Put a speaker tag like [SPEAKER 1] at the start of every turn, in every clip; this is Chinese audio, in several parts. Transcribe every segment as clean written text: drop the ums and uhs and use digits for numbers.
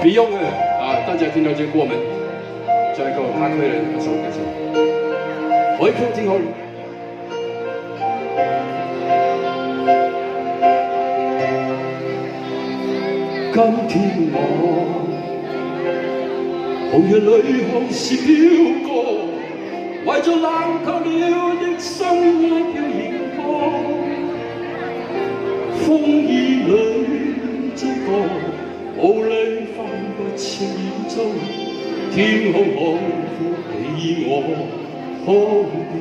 [SPEAKER 1] Beyond 大家聽到這歌名，就係一個黑區嘅一首歌手，海闊天空。今天我紅日裏航是飄過，為咗冷透了的心愛飄螢過，風雨裏追過，霧裏分不清遠蹤，天空海闊你我可變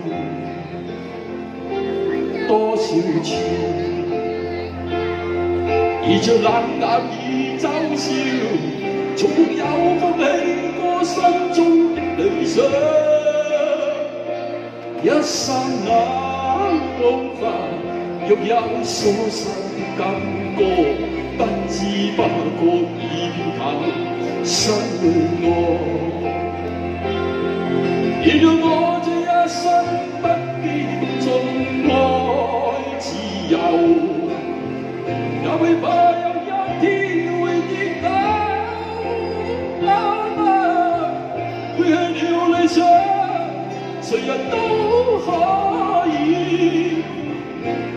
[SPEAKER 1] 多少次，依着冷眼已嘲笑，從沒有放棄過心中的理想，一剎那步伐，若有所失的感覺，不知不覺已變淡失愛，而讓我這一生不變縱愛自由，也會怕有一天會跌倒，背棄了理想，誰人都可以，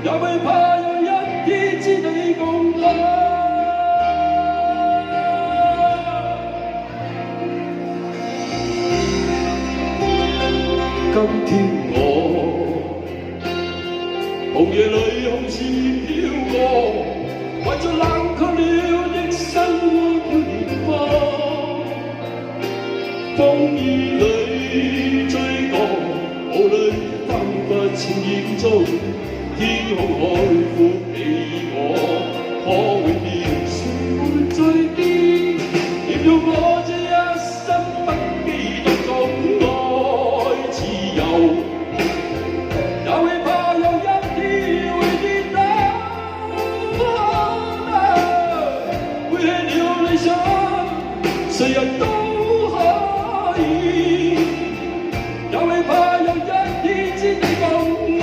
[SPEAKER 1] 也會怕有一天知你共我。今天我紅夜裏紅線飄過，為著冷卻了的心愛飄螢過，風雨裏追趕，霧裏分不清遠蹤，天空海闊你我可永遠誰會再見，亦要我這一生不羈獨縱愛自由，也會怕有一天會跌倒，背棄了理想，誰人都可以，也會怕有一天知你共我。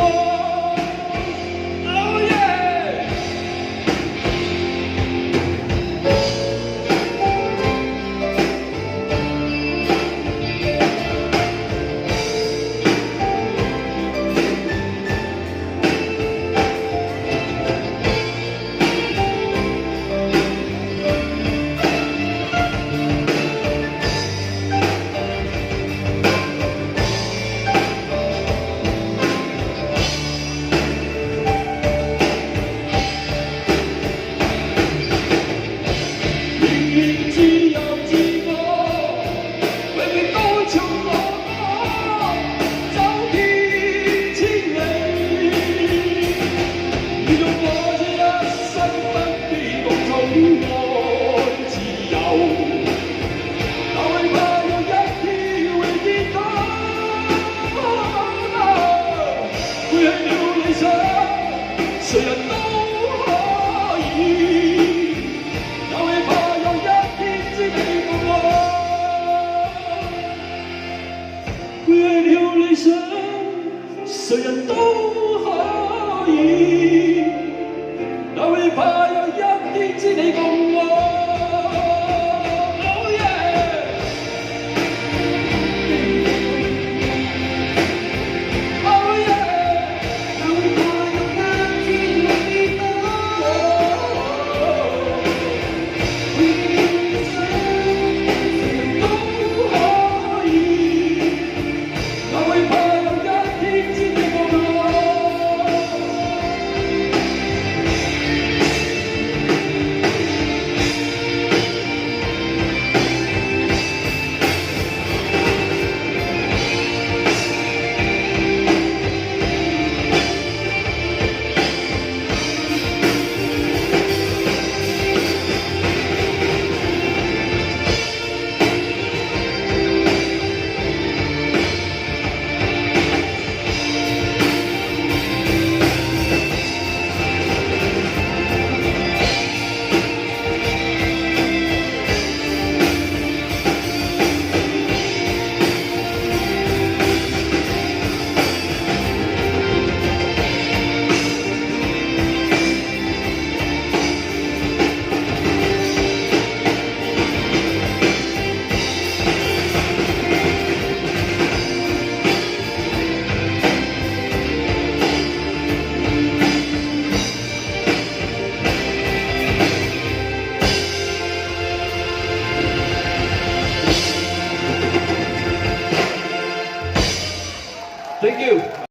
[SPEAKER 1] 誰人都可以，也會怕有一天知你共我。背棄了理想，誰人都